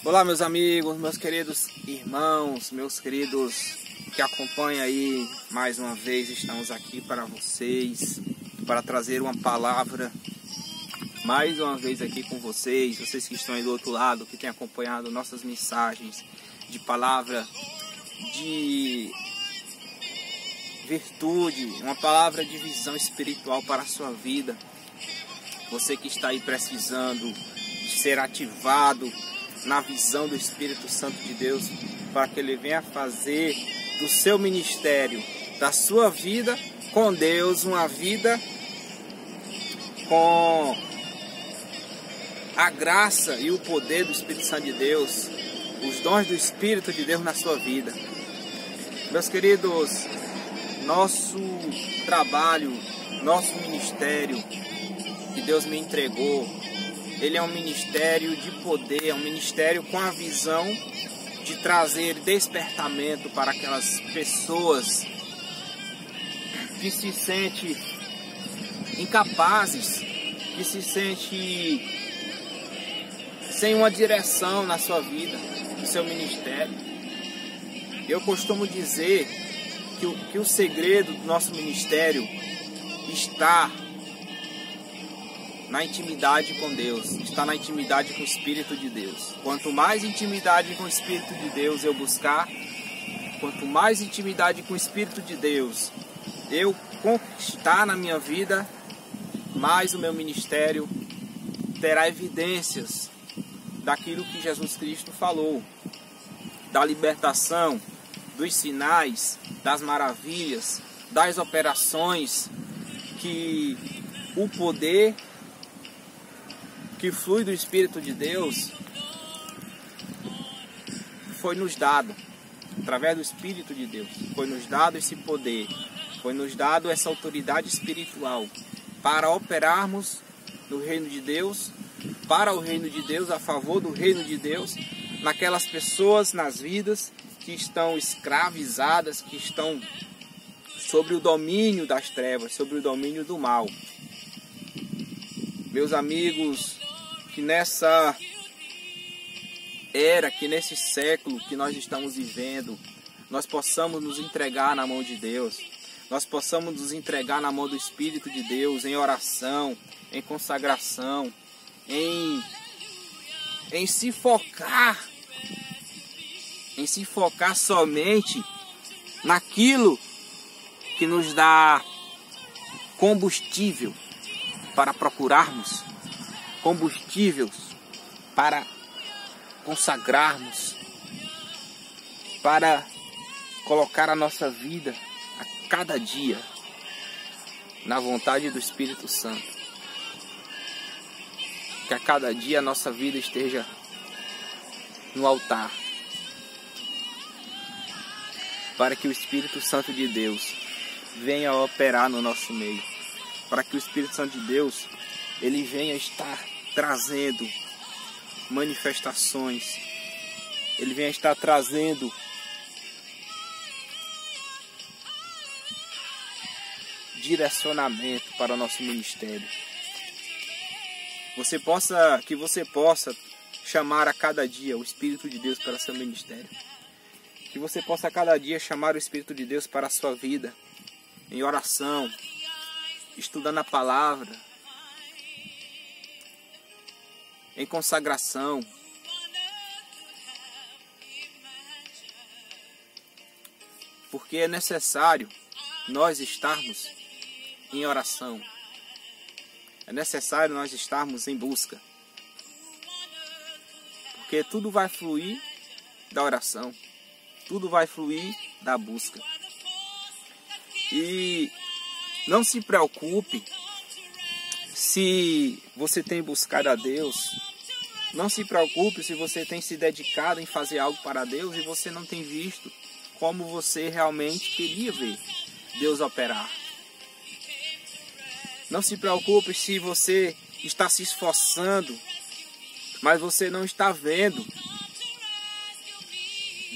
Olá, meus amigos, meus queridos irmãos, meus queridos que acompanham aí, mais uma vez estamos aqui para vocês, para trazer uma palavra, mais uma vez aqui com vocês, vocês que estão aí do outro lado, que têm acompanhado nossas mensagens de palavra, de virtude, uma palavra de visão espiritual para a sua vida. Você que está aí precisando de ser ativado na visão do Espírito Santo de Deus, para que Ele venha fazer do seu ministério, da sua vida com Deus, uma vida com a graça e o poder do Espírito Santo de Deus, os dons do Espírito de Deus na sua vida. Meus queridos, nosso trabalho, nosso ministério que Deus me entregou, ele é um ministério de poder, é um ministério com a visão de trazer despertamento para aquelas pessoas que se sentem incapazes, que se sentem sem uma direção na sua vida, no seu ministério. Eu costumo dizer que o segredo do nosso ministério está na intimidade com Deus, está na intimidade com o Espírito de Deus. Quanto mais intimidade com o Espírito de Deus eu buscar, quanto mais intimidade com o Espírito de Deus eu conquistar na minha vida, mais o meu ministério terá evidências daquilo que Jesus Cristo falou, da libertação, dos sinais, das maravilhas, das operações, que o poder que flui do Espírito de Deus foi nos dado, através do Espírito de Deus, foi nos dado esse poder, foi nos dado essa autoridade espiritual para operarmos no reino de Deus, para o reino de Deus, a favor do reino de Deus, naquelas pessoas, nas vidas que estão escravizadas, que estão sobre o domínio das trevas, sobre o domínio do mal. Meus amigos, que nessa era, que nesse século que nós estamos vivendo, nós possamos nos entregar na mão de Deus, nós possamos nos entregar na mão do Espírito de Deus, em oração, em consagração, em se focar somente naquilo que nos dá combustível para procurarmos, combustíveis para consagrarmos, para colocar a nossa vida a cada dia na vontade do Espírito Santo. Que a cada dia a nossa vida esteja no altar, para que o Espírito Santo de Deus venha operar no nosso meio, para que o Espírito Santo de Deus ele venha estar trazendo manifestações, ele venha estar trazendo direcionamento para o nosso ministério. Que você possa chamar a cada dia o Espírito de Deus para o seu ministério. Que você possa a cada dia chamar o Espírito de Deus para a sua vida, em oração, estudando a palavra, em consagração, porque é necessário nós estarmos em oração, é necessário nós estarmos em busca, porque tudo vai fluir da oração, tudo vai fluir da busca. E não se preocupe se você tem buscado a Deus, não se preocupe se você tem se dedicado em fazer algo para Deus e você não tem visto como você realmente queria ver Deus operar. Não se preocupe se você está se esforçando, mas você não está vendo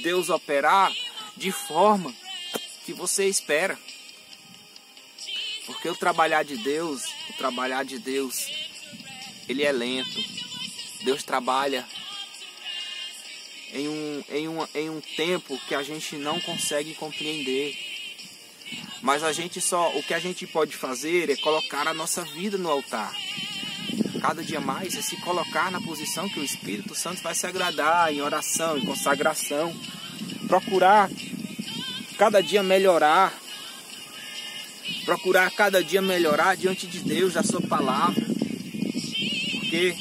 Deus operar de forma que você espera. Porque o trabalhar de Deus, ele é lento. Deus trabalha em um tempo que a gente não consegue compreender. Mas o que a gente pode fazer é colocar a nossa vida no altar. Cada dia mais é se colocar na posição que o Espírito Santo vai se agradar, em oração, em consagração. Procurar cada dia melhorar. Procurar cada dia melhorar diante de Deus, da sua palavra. Porque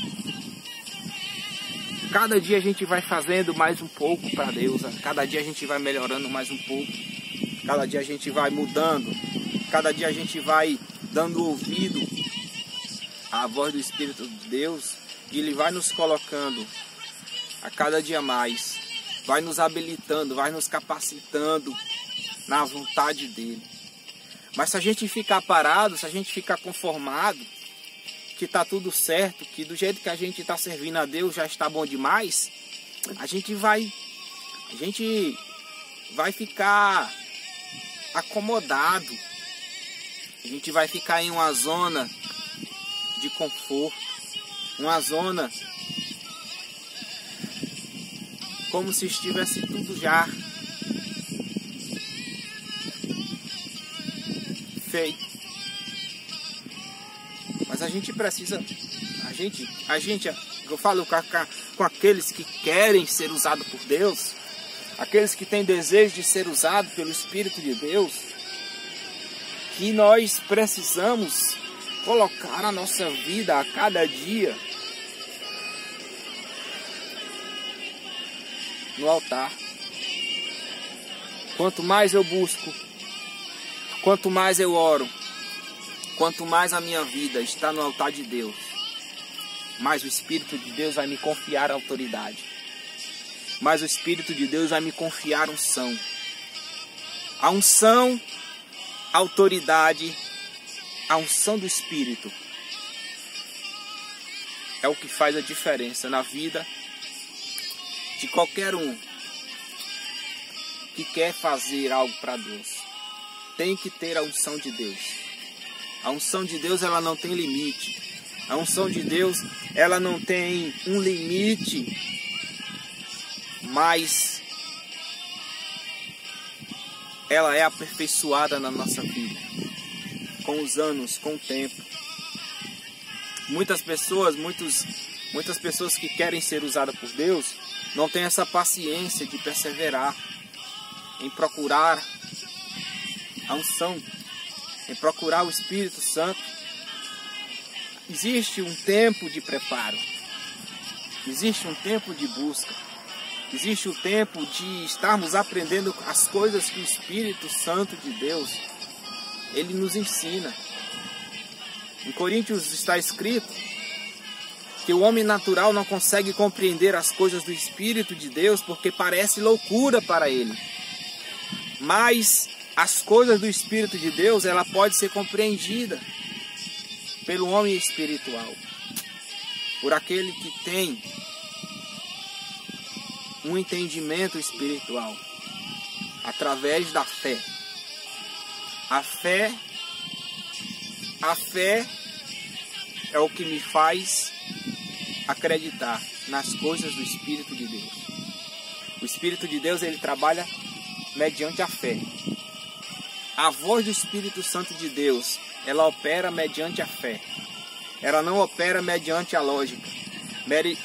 cada dia a gente vai fazendo mais um pouco para Deus. Cada dia a gente vai melhorando mais um pouco. Cada dia a gente vai mudando. Cada dia a gente vai dando ouvido à voz do Espírito de Deus. E Ele vai nos colocando a cada dia mais. Vai nos habilitando, vai nos capacitando na vontade dEle. Mas se a gente ficar parado, se a gente ficar conformado, que está tudo certo, que do jeito que a gente está servindo a Deus já está bom demais, a gente vai ficar acomodado, a gente vai ficar em uma zona de conforto, uma zona como se estivesse tudo já feito. Mas a gente precisa, eu falo com aqueles que querem ser usados por Deus, aqueles que têm desejo de ser usados pelo Espírito de Deus, que nós precisamos colocar a nossa vida a cada dia no altar. Quanto mais eu busco, quanto mais eu oro, quanto mais a minha vida está no altar de Deus, mais o Espírito de Deus vai me confiar a autoridade. Mais o Espírito de Deus vai me confiar unção. A unção, a autoridade, a unção do Espírito é o que faz a diferença na vida de qualquer um que quer fazer algo para Deus. Tem que ter a unção de Deus. A unção de Deus, ela não tem limite. A unção de Deus, ela não tem um limite, mas ela é aperfeiçoada na nossa vida, com os anos, com o tempo. Muitas pessoas que querem ser usadas por Deus, não têm essa paciência de perseverar em procurar a unção, em procurar o Espírito Santo. Existe um tempo de preparo, existe um tempo de busca, existe o tempo de estarmos aprendendo as coisas que o Espírito Santo de Deus, Ele nos ensina. Em Coríntios está escrito que o homem natural não consegue compreender as coisas do Espírito de Deus porque parece loucura para ele. Mas as coisas do Espírito de Deus, ela pode ser compreendida pelo homem espiritual, por aquele que tem um entendimento espiritual, através da fé. A fé é o que me faz acreditar nas coisas do Espírito de Deus. O Espírito de Deus, ele trabalha mediante a fé. A voz do Espírito Santo de Deus, ela opera mediante a fé. Ela não opera mediante a lógica,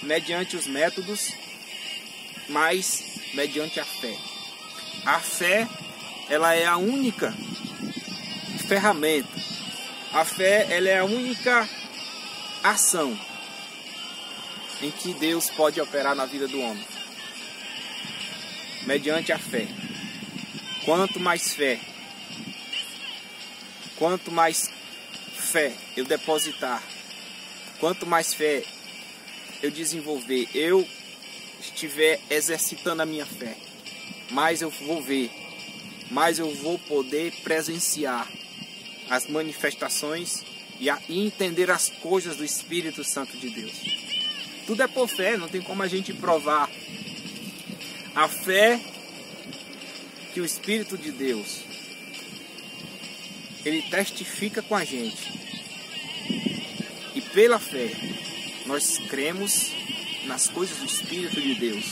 mediante os métodos, mas mediante a fé. A fé, ela é a única ferramenta. A fé, ela é a única ação em que Deus pode operar na vida do homem. Mediante a fé. Quanto mais fé eu depositar, quanto mais fé eu desenvolver, eu estiver exercitando a minha fé, mais eu vou ver, mais eu vou poder presenciar as manifestações e entender as coisas do Espírito Santo de Deus. Tudo é por fé, não tem como a gente provar a fé que o Espírito de Deus, ele testifica com a gente. E pela fé, nós cremos nas coisas do Espírito de Deus.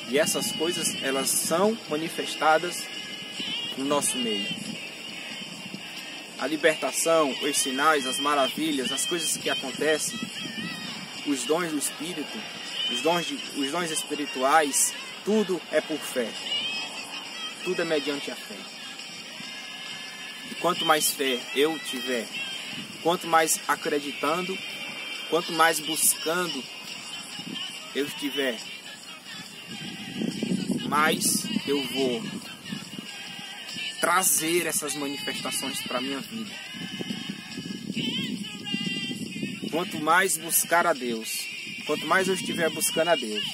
E essas coisas, elas são manifestadas no nosso meio. A libertação, os sinais, as maravilhas, as coisas que acontecem, os dons do Espírito, os dons espirituais, tudo é por fé. Tudo é mediante a fé. E quanto mais fé eu tiver, quanto mais acreditando, quanto mais buscando eu estiver, mais eu vou trazer essas manifestações para a minha vida. Quanto mais buscar a Deus, quanto mais eu estiver buscando a Deus,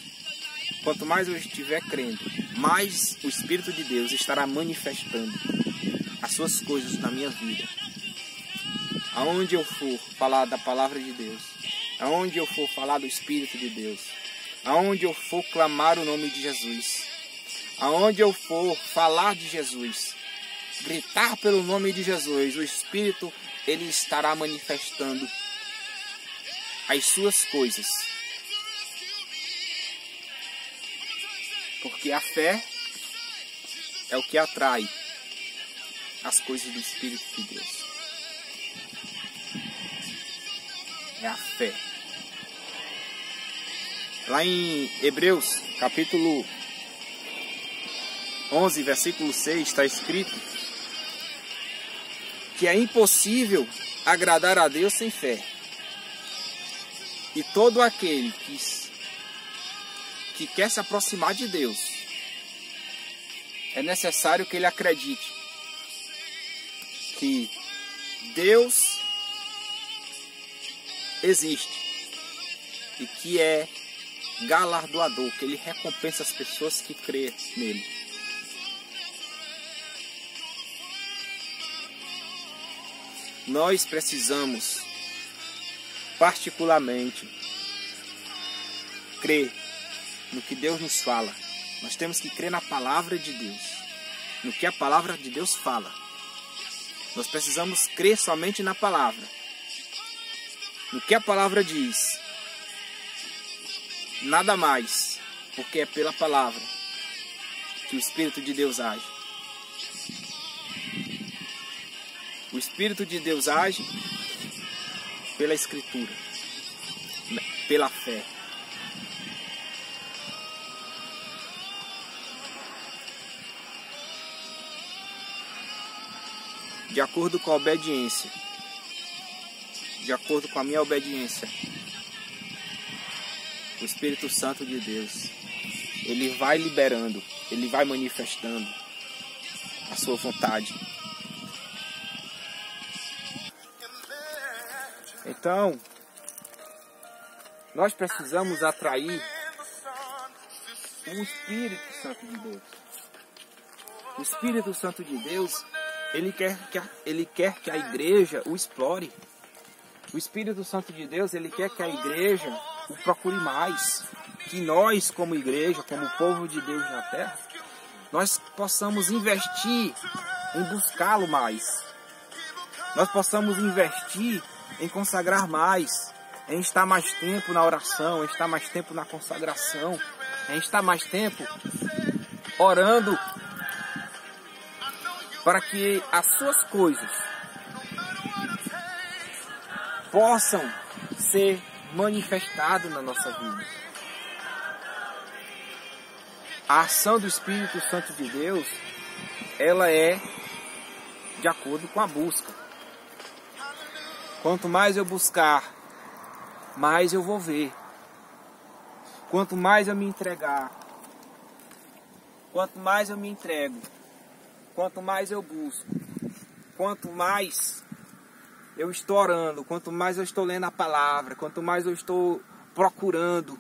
quanto mais eu estiver crendo, mais o Espírito de Deus estará manifestando as suas coisas na minha vida. Aonde eu for falar da palavra de Deus, aonde eu for falar do Espírito de Deus, aonde eu for clamar o nome de Jesus, aonde eu for falar de Jesus, gritar pelo nome de Jesus, o Espírito, ele estará manifestando as suas coisas. Porque a fé é o que atrai as coisas do Espírito de Deus. É a fé. Lá em Hebreus, capítulo 11, versículo 6, está escrito que é impossível agradar a Deus sem fé. E todo aquele que quer se aproximar de Deus, é necessário que ele acredite que Deus existe e que é galardoador, que ele recompensa as pessoas que crêem nele. Nós precisamos particularmente crer no que Deus nos fala. Nós temos que crer na palavra de Deus, no que a palavra de Deus fala. Nós precisamos crer somente na palavra, no que a palavra diz. Nada mais, porque é pela palavra que o Espírito de Deus age. O Espírito de Deus age pela Escritura, pela fé. De acordo com a obediência, de acordo com a minha obediência, o Espírito Santo de Deus, ele vai liberando, ele vai manifestando a sua vontade. Então, nós precisamos atrair o Espírito Santo de Deus. O Espírito Santo de Deus, ele quer que a igreja o explore. O Espírito Santo de Deus, ele quer que a igreja o procure mais. Que nós, como igreja, como povo de Deus na terra, nós possamos investir em buscá-lo mais. Nós possamos investir em consagrar mais, em estar mais tempo na oração, em estar mais tempo na consagração, em estar mais tempo orando para que as suas coisas possam ser manifestadas na nossa vida. A ação do Espírito Santo de Deus, ela é de acordo com a busca. Quanto mais eu buscar, mais eu vou ver. Quanto mais eu me entregar, quanto mais eu me entrego, quanto mais eu busco, quanto mais eu estou orando, quanto mais eu estou lendo a palavra, quanto mais eu estou procurando,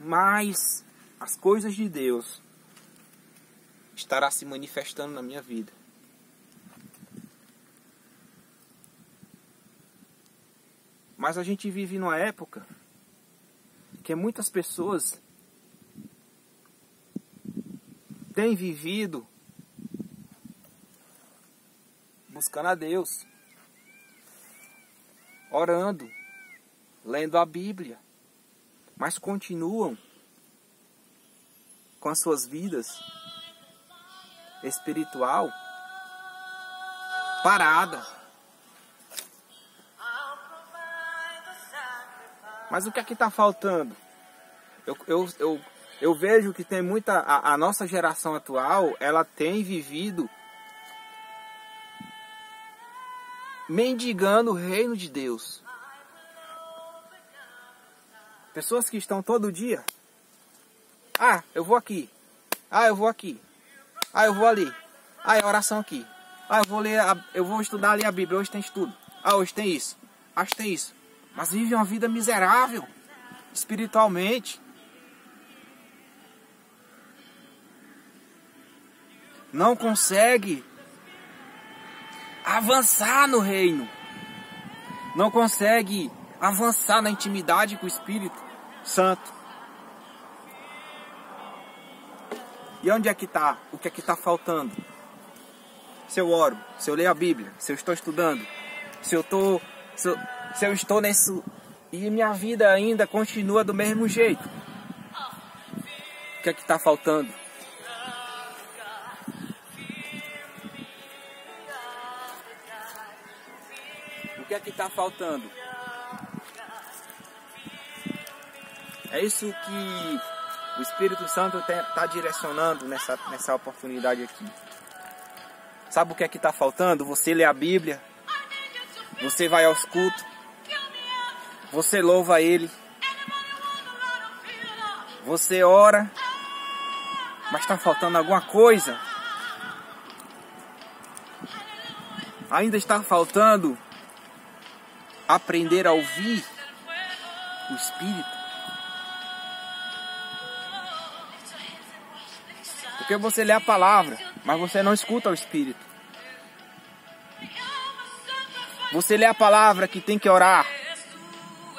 mais as coisas de Deus estará se manifestando na minha vida. Mas a gente vive numa época que muitas pessoas têm vivido buscando a Deus, orando, lendo a Bíblia, mas continuam com as suas vidas espiritual parada. Mas o que é que está faltando? Eu vejo que tem muita... A nossa geração atual, ela tem vivido mendigando o reino de Deus. Pessoas que estão todo dia... Ah, eu vou aqui. Ah, eu vou aqui. Ah, eu vou ali. Ah, é oração aqui. Ah, eu vou estudar ali a Bíblia. Hoje tem estudo. Ah, hoje tem isso. Acho que tem isso. Mas vive uma vida miserável, espiritualmente. Não consegue avançar no reino. Não consegue avançar na intimidade com o Espírito Santo. E onde é que está? O que é que está faltando? Se eu oro, se eu leio a Bíblia, se eu estou estudando, se eu estou nesse... E minha vida ainda continua do mesmo jeito. O que é que está faltando? O que é que está faltando? É isso que o Espírito Santo está direcionando nessa oportunidade aqui. Sabe o que é que está faltando? Você lê a Bíblia, você vai aos cultos, você louva Ele, você ora, mas está faltando alguma coisa. Ainda está faltando aprender a ouvir o Espírito. Porque você lê a palavra, mas você não escuta o Espírito. Você lê a palavra que tem que orar,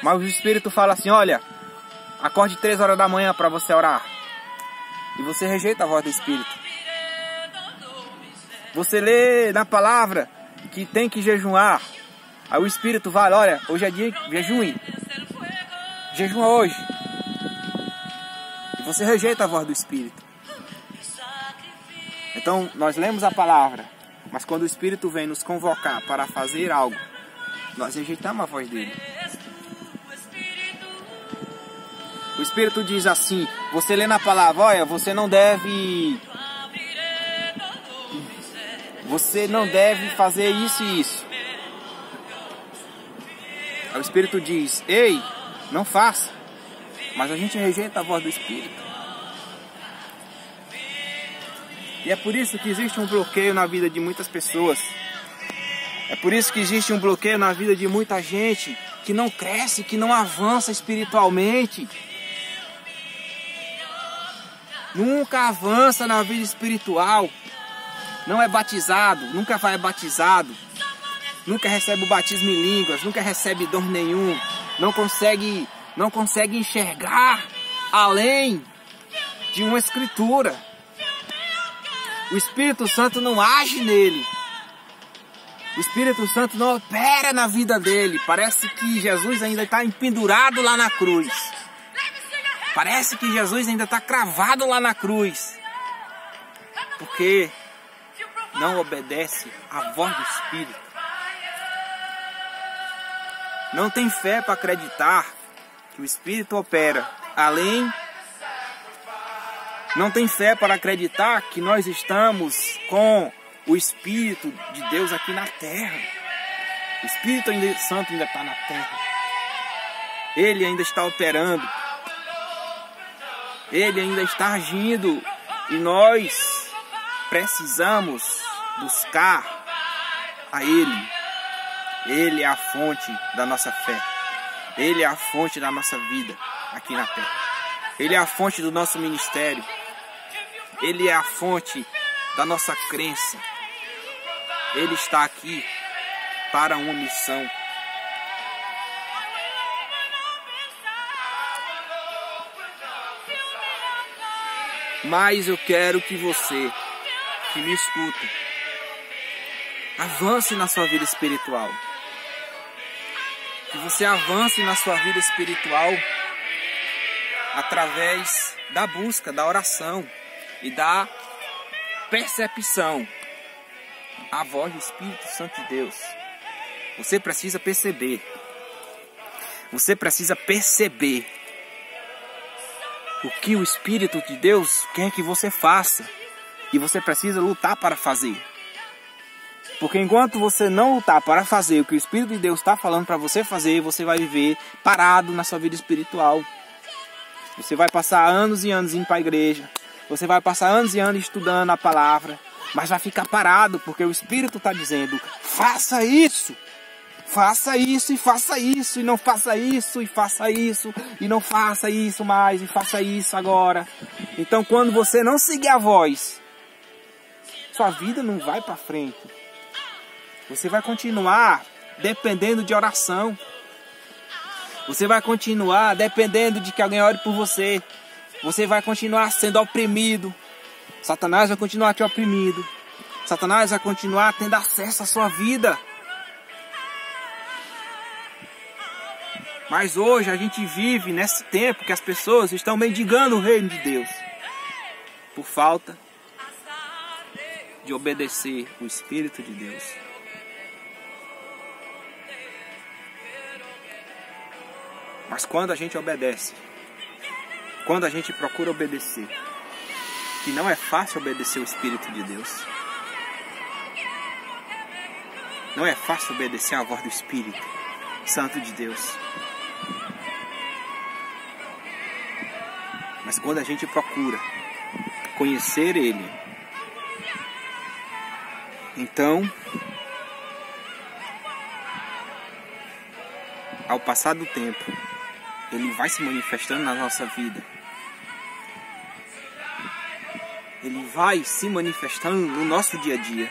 mas o Espírito fala assim, olha, acorde 3 horas da manhã para você orar. E você rejeita a voz do Espírito. Você lê na palavra que tem que jejuar. Aí o Espírito fala, olha, hoje é dia de jejum. Jejuma hoje. E você rejeita a voz do Espírito. Então, nós lemos a palavra, mas quando o Espírito vem nos convocar para fazer algo, nós rejeitamos a voz dele. O Espírito diz assim, você lê na palavra, olha, você não deve fazer isso e isso. Aí o Espírito diz, ei, não faça. Mas a gente rejeita a voz do Espírito. E é por isso que existe um bloqueio na vida de muitas pessoas. É por isso que existe um bloqueio na vida de muita gente que não cresce, que não avança espiritualmente. Nunca avança na vida espiritual. Não é batizado, nunca vai batizado. Nunca recebe o batismo em línguas, nunca recebe dom nenhum. Não consegue enxergar além de uma escritura. O Espírito Santo não age nele. O Espírito Santo não opera na vida dele. Parece que Jesus ainda está empendurado lá na cruz. Parece que Jesus ainda está cravado lá na cruz. Porque não obedece à voz do Espírito. Não tem fé para acreditar que o Espírito opera além. Não tem fé para acreditar que nós estamos com o Espírito de Deus aqui na terra. O Espírito Santo ainda está na terra. Ele ainda está operando. Ele ainda está agindo. E nós precisamos buscar a Ele. Ele é a fonte da nossa fé. Ele é a fonte da nossa vida aqui na terra. Ele é a fonte do nosso ministério. Ele é a fonte da nossa crença. Ele está aqui para uma missão. Mas eu quero que você, que me escuta, avance na sua vida espiritual. Que você avance na sua vida espiritual através da busca, da oração. e da percepção à voz do Espírito Santo de Deus. Você precisa perceber. Você precisa perceber o que o Espírito de Deus quer que você faça. E você precisa lutar para fazer. Porque enquanto você não lutar para fazer o que o Espírito de Deus está falando para você fazer, você vai viver parado na sua vida espiritual. Você vai passar anos e anos indo para a igreja. Você vai passar anos e anos estudando a palavra. Mas vai ficar parado, porque o Espírito está dizendo: faça isso. Faça isso e faça isso, e não faça isso, e faça isso, e não faça isso mais, e faça isso agora. Então quando você não seguir a voz, sua vida não vai para frente. Você vai continuar dependendo de oração. Você vai continuar dependendo de que alguém ore por você. Você vai continuar sendo oprimido. Satanás vai continuar te oprimindo. Satanás vai continuar tendo acesso à sua vida. Mas hoje a gente vive nesse tempo que as pessoas estão mendigando o reino de Deus por falta de obedecer o Espírito de Deus. Mas quando a gente obedece, quando a gente procura obedecer, que não é fácil obedecer o Espírito de Deus, não é fácil obedecer a voz do Espírito Santo de Deus. Mas quando a gente procura conhecer Ele, então, ao passar do tempo, Ele vai se manifestando na nossa vida. Ele vai se manifestando no nosso dia a dia.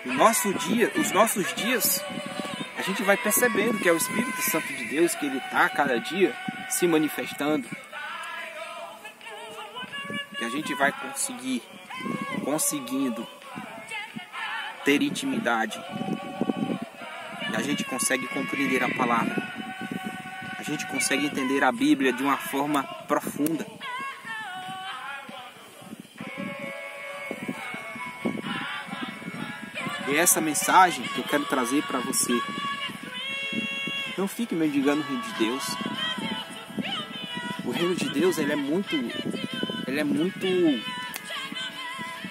Os nossos dias, a gente vai percebendo que é o Espírito Santo de Deus, que Ele está cada dia se manifestando. E a gente vai conseguindo ter intimidade. E a gente consegue compreender a palavra. A gente consegue entender a Bíblia de uma forma profunda. E essa mensagem que eu quero trazer para você. Não fique mendigando o reino de Deus. O reino de Deus, ele é muito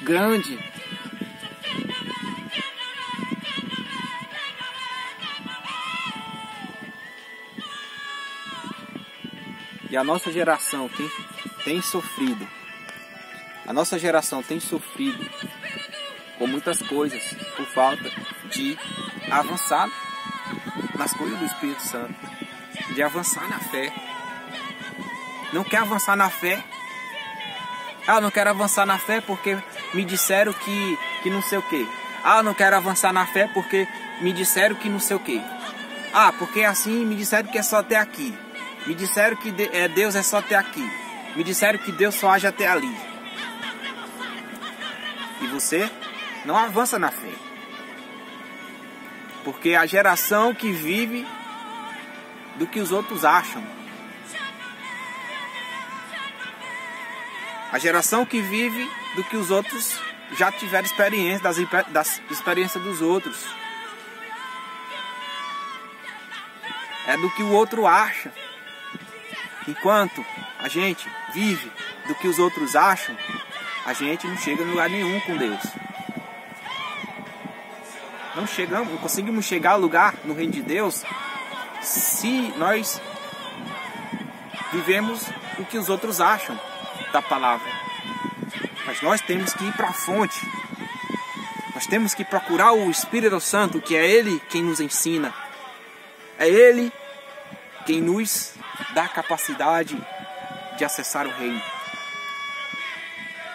grande. E a nossa geração tem sofrido. A nossa geração tem sofrido com muitas coisas por falta de avançar nas coisas do Espírito Santo, de avançar na fé. Não quer avançar na fé. Ah, não quero avançar na fé porque me disseram que não sei o que. Ah, não quero avançar na fé porque me disseram que não sei o que. Ah, porque assim me disseram que é só até aqui. Me disseram que Deus é só até aqui. Me disseram que Deus só age até ali. E você não avança na fé. Porque a geração que vive do que os outros acham. A geração que vive do que os outros já tiveram experiência, das experiências dos outros. É do que o outro acha. Enquanto a gente vive do que os outros acham, a gente não chega em lugar nenhum com Deus. Não conseguimos chegar a lugar no reino de Deus se nós vivemos o que os outros acham da palavra. Mas nós temos que ir para a fonte. Nós temos que procurar o Espírito Santo, que é Ele quem nos ensina. É Ele quem nos dá a capacidade de acessar o reino.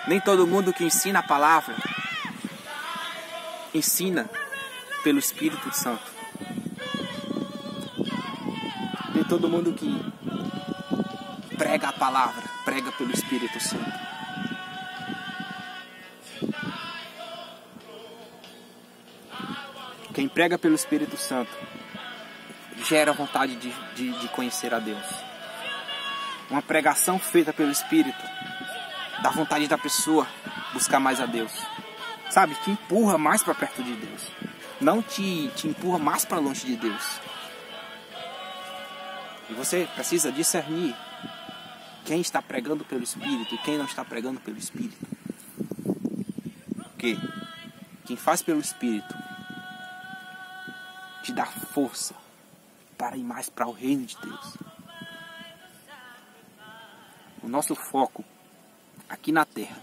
Nem todo mundo que ensina a palavra ensina pelo Espírito Santo. Nem todo mundo que prega a palavra prega pelo Espírito Santo. Quem prega pelo Espírito Santo gera vontade de conhecer a Deus. Uma pregação feita pelo Espírito da vontade da pessoa buscar mais a Deus. Sabe? Te empurra mais para perto de Deus. Não te empurra mais para longe de Deus. E você precisa discernir quem está pregando pelo Espírito e quem não está pregando pelo Espírito. Porque quem faz pelo Espírito te dá força para ir mais para o reino de Deus. O nosso foco aqui na terra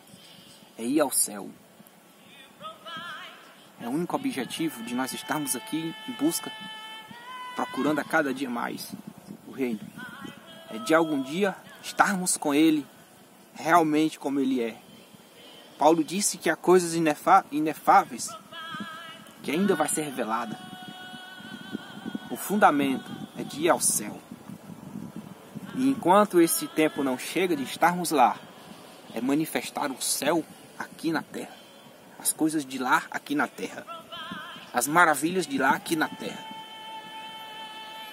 é ir ao céu. É o único objetivo de nós estarmos aqui em busca, procurando a cada dia mais o reino. É de algum dia estarmos com Ele realmente como Ele é. Paulo disse que há coisas inefáveis que ainda vai ser revelada. O fundamento é de ir ao céu. E enquanto esse tempo não chega de estarmos lá, é manifestar o céu aqui na terra. As coisas de lá aqui na terra. As maravilhas de lá aqui na terra.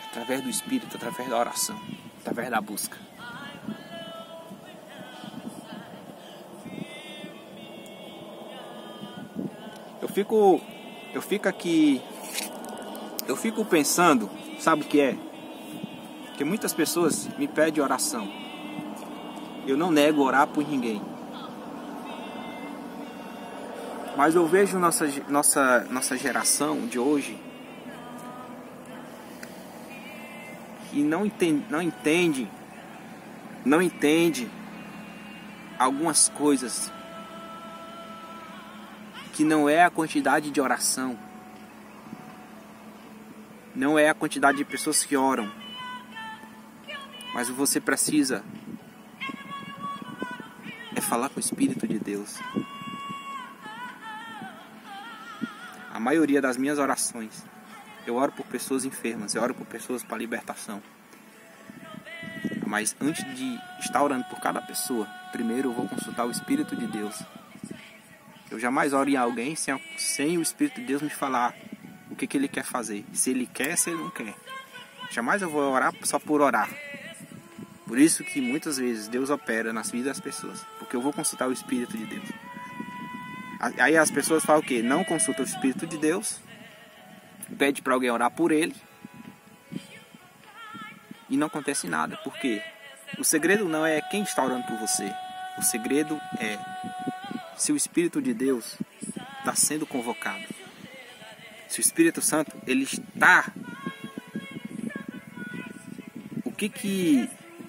Através do Espírito, através da oração, através da busca. Eu fico pensando, sabe o que é? Que muitas pessoas me pedem oração. Eu não nego orar por ninguém. Mas eu vejo nossa geração de hoje que não entende algumas coisas, que não é a quantidade de oração, não é a quantidade de pessoas que oram, mas você precisa é falar com o Espírito de Deus. A maioria das minhas orações, eu oro por pessoas enfermas, eu oro por pessoas para libertação. Mas antes de estar orando por cada pessoa, primeiro eu vou consultar o Espírito de Deus. Eu jamais oro em alguém sem o Espírito de Deus me falar o que Ele quer fazer. Se Ele quer, se Ele não quer. Jamais eu vou orar só por orar. Por isso que muitas vezes Deus opera nas vidas das pessoas. Porque eu vou consultar o Espírito de Deus. Aí as pessoas falam o quê? Não consulta o Espírito de Deus. Pede para alguém orar por ele. E não acontece nada. Por quê? O segredo não é quem está orando por você. O segredo é se o Espírito de Deus está sendo convocado. Se o Espírito Santo, ele está... O que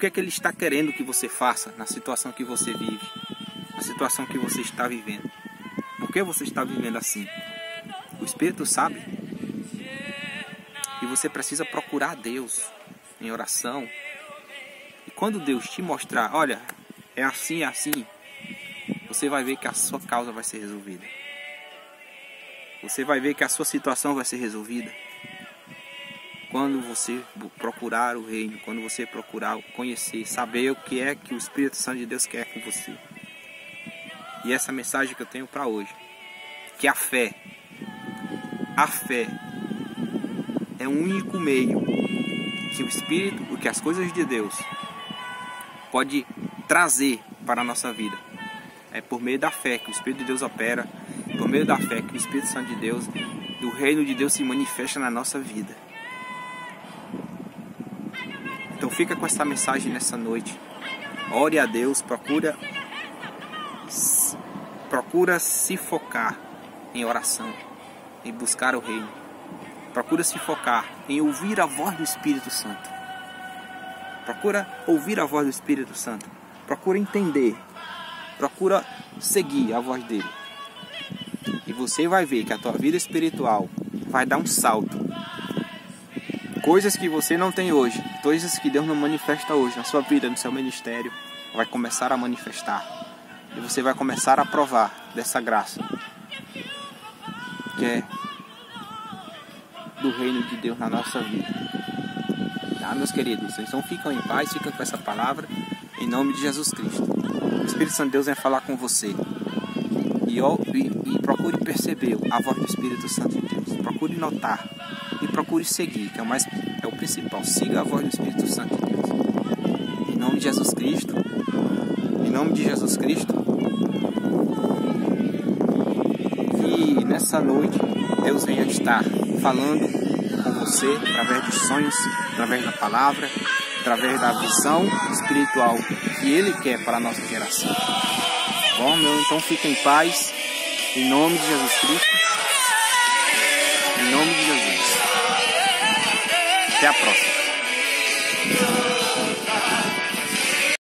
é que ele está querendo que você faça na situação que você vive? Na situação que você está vivendo? Por que você está vivendo assim? O Espírito sabe. E você precisa procurar Deus em oração. E quando Deus te mostrar, olha, é assim, você vai ver que a sua causa vai ser resolvida. Você vai ver que a sua situação vai ser resolvida. Quando você procurar o reino, quando você procurar conhecer, saber o que é que o Espírito Santo de Deus quer com você. E essa mensagem que eu tenho para hoje, que a fé é o único meio que o Espírito, que as coisas de Deus pode trazer para a nossa vida. É por meio da fé que o Espírito de Deus opera, por meio da fé que o Espírito Santo de Deus, o reino de Deus se manifesta na nossa vida. Então fica com essa mensagem nessa noite. Ore a Deus, procura se focar em oração, em buscar o reino. Procura se focar em ouvir a voz do Espírito Santo. Procura ouvir a voz do Espírito Santo. Procura entender. Procura seguir a voz dele. E você vai ver que a tua vida espiritual vai dar um salto. Coisas que você não tem hoje, coisas que Deus não manifesta hoje na sua vida, no seu ministério, vai começar a manifestar. E você vai começar a provar dessa graça, que é do reino de Deus na nossa vida. Tá, meus queridos? Então ficam em paz, ficam com essa palavra, em nome de Jesus Cristo. O Espírito Santo de Deus vai falar com você. E procure perceber a voz do Espírito Santo de Deus. Procure notar e procure seguir, que é o principal. Siga a voz do Espírito Santo de Deus. Em nome de Jesus Cristo. Em nome de Jesus Cristo. nessa noite Deus venha estar falando com você através de sonhos, através da palavra, através da visão espiritual que Ele quer para a nossa geração. Bom, meu, então fique em paz, em nome de Jesus Cristo, em nome de Jesus. Até a próxima.